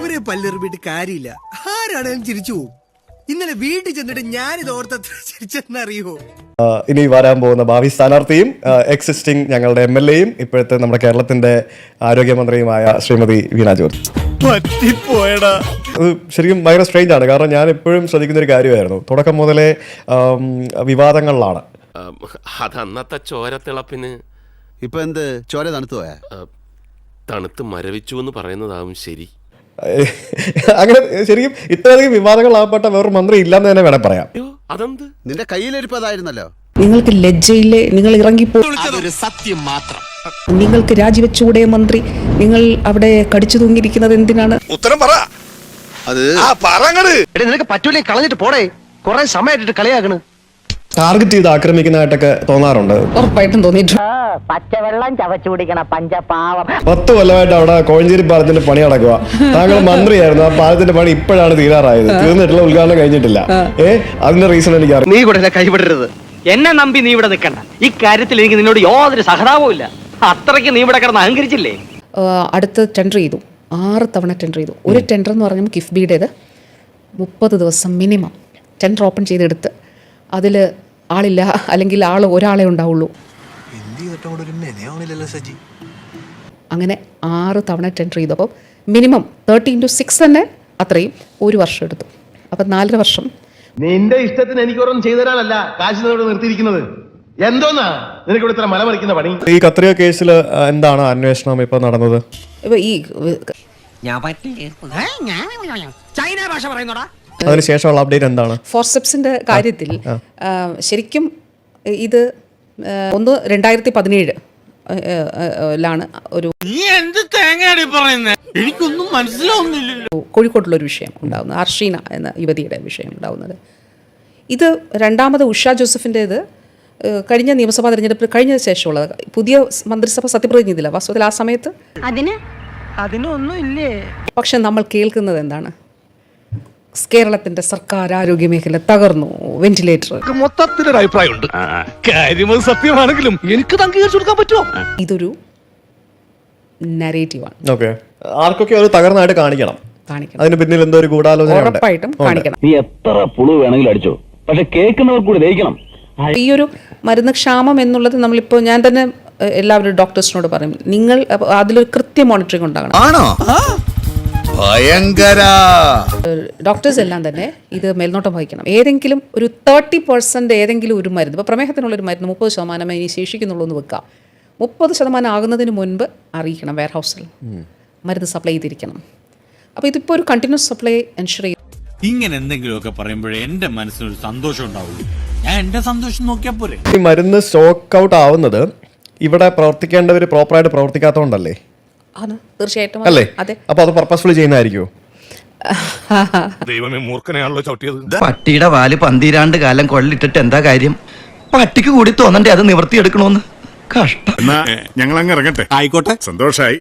അവരെ പല്ലെറിഞ്ഞിട്ട് കാര്യമില്ല. ആരാണെങ്കിലും ചിരിച്ചു പോകും. ഇന്നലെ വീട്ടിൽ ചെന്നിട്ട് ഞാനിത് ഓർത്തത്ര ചിരിച്ചെന്നറിയോ? ഇനി വരാൻ പോകുന്ന ഭാവി സ്ഥാനാർത്ഥിയും എക്സിസ്റ്റിംഗ് ഞങ്ങളുടെ MLA-യും ഇപ്പോഴത്തെ നമ്മുടെ കേരളത്തിന്റെ ആരോഗ്യമന്ത്രിയുമായ ശ്രീമതി വീണ ജോർജ്. പറ്റിപ്പോയടാ. ശരിക്കും ഭയങ്കര സ്ട്രേഞ്ച് ആണ്. കാരണം ഞാൻ എപ്പോഴും ശ്രദ്ധിക്കുന്ന ഒരു കാര്യമായിരുന്നു, തുടക്കം മുതലേ വിവാദങ്ങളിലാണ്. അതന്നത്തെ ചോരത്തിളപ്പിന് ഇപ്പൊ എന്ത് ചോര തണുത്തു പോയാ? തണുത്ത് മരവിച്ചു എന്ന് പറയുന്നതാവും ശരി. അങ്ങനെ ശരിക്കും ഇത്രയധികം വിവാദങ്ങളാകപ്പെട്ട വേറൊരു മന്ത്രി ഇല്ലെന്ന് തന്നെ വേണം പറയാം. അതെന്ത്? നിന്റെ കയ്യിലിരിപ്പതായിരുന്നല്ലോ. നിങ്ങൾക്ക് ലജ്ജയില്ലേ? നിങ്ങൾ ഇറങ്ങിപ്പോ. സത്യം മാത്രം. നിങ്ങൾക്ക് രാജിവെച്ചുകൂടെ മന്ത്രി? നിങ്ങൾ അവിടെ കടിച്ചു തൂങ്ങിയിരിക്കുന്നത് എന്തിനാണ്? ഉത്തരം പറ. അത് നിനക്ക് പറ്റൂലേ, കളഞ്ഞിട്ട് പോടേ. കുറെ സമയമായിട്ട് കളിയാക്കണ്. ടാർഗറ്റ് ചെയ്ത് ആക്രമിക്കുന്നതായിട്ടൊക്കെ തോന്നാറുണ്ട്. ഉറപ്പായിട്ടും തോന്നിയിട്ടുണ്ട്. പച്ചവെള്ളം ചവച്ചു കുടിക്കണ പഞ്ചപാവം. 10 കൊല്ലമായിട്ട് അവിടെ കോഴഞ്ചേരി പാലത്തിന്റെ പണി നടക്കുക. താങ്കൾ മന്ത്രിയായിരുന്നു. ആ പാലത്തിന്റെ പണി ഇപ്പോഴാണ് തീരാറായത്. തീർന്നിട്ടുള്ള ഉദ്ഘാടനം കഴിഞ്ഞിട്ടില്ല. അതിന്റെ റീസൺ എനിക്ക് അറിയാം. നീ കൂടെ കൈവിടരുത്. എന്നെ നമ്പി നീ ഇവിടെ നിൽക്കണ്ട. ഈ കാര്യത്തിൽ എനിക്ക് നിന്നോട് യാതൊരു സഹതാപവും ഇല്ല. അത്രയ്ക്ക് നീ ഇവിടെ കിടന്ന് അഹങ്കരിച്ചില്ലേ? അടുത്ത് ടെൻഡർ ചെയ്തു. 6 തവണ ടെൻഡർ ചെയ്തു. ഒരു ടെൻഡർ എന്ന് പറഞ്ഞാൽ കിഫ്ബിയുടേത് 30 ദിവസം മിനിമം ടെൻഡർ ഓപ്പൺ ചെയ്തെടുത്ത് അതിൽ ആളില്ല, അല്ലെങ്കിൽ ഒരാളെ ഉണ്ടാവുള്ളൂ. അങ്ങനെ 6 തവണ ടെൻഡർ ചെയ്തു. അപ്പോൾ മിനിമം 30x6 തന്നെ അത്രയും 1 വർഷം എടുത്തു. അപ്പം 4.5 വർഷം. നിന്റെ ഇഷ്ടത്തിന് എനിക്കൊന്നും ചെയ്തു തരാനല്ല കാശ് നിർത്തിയിരിക്കുന്നത്. എന്തോന്നാ നിനക്ക് ഇവിടെ ഇത്ര മല മറിക്കുന്ന പണി? ഈ കത്രിക കേസിൽ എന്താണ് അന്വേഷണം ഇപ്പൊ നടന്നത്? ഈ ചൈന ഭാഷ പറയുന്നോടാ. അതിനുശേഷമുള്ള അപ്ഡേറ്റ് എന്താണ്? ഫോർസെപ്സിന്റെ കാര്യത്തിൽ ശരിക്കും ഇത് 2017 ലാണ് ഒരു എനിക്കൊന്നും മനസ്സിലാവുന്നില്ല. കോഴിക്കോട്ടുള്ളൊരു വിഷയം ഉണ്ടാകുന്നത്, അർഷീന എന്ന യുവതിയുടെ വിഷയം ഉണ്ടാകുന്നത്. ഇത് രണ്ടാമത് ഉഷ ജോസഫിൻ്റേത് കഴിഞ്ഞ നിയമസഭാ തെരഞ്ഞെടുപ്പിൽ കഴിഞ്ഞ ശേഷമുള്ളത്. പുതിയ മന്ത്രിസഭ സത്യപ്രതിജ്ഞ ചെയ്തില്ല വാസ്തവത്തിൽ ആ സമയത്ത്. അതിനൊന്നും ഇല്ലേ? പക്ഷെ നമ്മൾ കേൾക്കുന്നത് എന്താണ്? കേരളത്തിന്റെ സർക്കാർ ആരോഗ്യ മേഖല തകർന്നു, വെന്റിലേറ്റർ. മൊത്തത്തിലൊരു അഭിപ്രായമുണ്ട്. കാര്യം സത്യമാണെങ്കിലും എനിക്ക് അംഗീകരിച്ചു കൊടുക്കാൻ പറ്റുമോ? ഇതൊരു നരേറ്റീവാണ്. ഓക്കെ, ആർക്കൊക്കെ ഒരു തകർന്നായിട്ട് കാണിക്കണം. അതിന് പിന്നിൽ എന്തോ ഒരു ഗൂഢാലോചന ഉറപ്പായിട്ടും കാണിക്കണം. നീ എത്ര പുളു വേണമെങ്കിലും അടിച്ചോ, പക്ഷെ കേൾക്കുന്നവർ കൂടി ദഹിക്കണം. ഈ ഒരു മരുന്ന് ക്ഷാമം എന്നുള്ളത് നമ്മളിപ്പോൾ ഞാൻ തന്നെ എല്ലാവരും ഡോക്ടേഴ്സിനോട് പറയും, നിങ്ങൾ അതിലൊരു കൃത്യ മോണിറ്ററിംഗ് ഉണ്ടാകണം. ഡോക്ടേഴ്സ് എല്ലാം തന്നെ ഇത് മേൽനോട്ടം വഹിക്കണം. ഏതെങ്കിലും ഒരു 30% ഏതെങ്കിലും ഒരു മരുന്ന്, ഇപ്പോൾ പ്രമേഹത്തിനുള്ളൊരു മരുന്ന് 30% ഇനി ശേഷിക്കുന്നുള്ളൂ എന്ന് വെക്കാം. 30% ആകുന്നതിന് മുൻപ് അറിയിക്കണം വെയർ ഹൗസിൽ, മരുന്ന് സപ്ലൈ ചെയ്തിരിക്കണം. അപ്പോൾ ഇതിപ്പോൾ ഒരു കണ്ടിന്യൂസ് സപ്ലൈ എൻഷുർ ചെയ്യും. ഇങ്ങനെ എന്തെങ്കിലുമൊക്കെ പറയുമ്പോഴേ എൻ്റെ മനസ്സിനൊരു സന്തോഷം ഉണ്ടാവുള്ളൂ. ഞാൻ എൻ്റെ സന്തോഷം നോക്കിയാൽ പോരെ. ഈ മരുന്ന് സ്റ്റോക്ക് ഔട്ട് ആവുന്നത് ഇവിടെ പ്രവർത്തിക്കേണ്ടവർ പ്രോപ്പറായിട്ട് പ്രവർത്തിക്കാത്തതുകൊണ്ടല്ലേ? തീർച്ചയായിട്ടും അല്ലേ? അതെ. അപ്പൊ അത് പർപ്പസ്ഫുള്ളി ചെയ്യുന്നതായിരിക്കുമോ? ദൈവമേ, മൂർഖനെയാണല്ലോ ചവിട്ടിയത്. പട്ടിയുടെ വാല് 12 കാലം കൊള്ളിട്ടിട്ട് എന്താ കാര്യം? പട്ടിക്ക് കൂടി തോന്നണ്ടേ അത് നിവർത്തിയെടുക്കണോന്ന്? കഷ്ടം. ഞങ്ങൾ അങ്ങ് ഇറങ്ങട്ടെ. ആയിക്കോട്ടെ, സന്തോഷായി.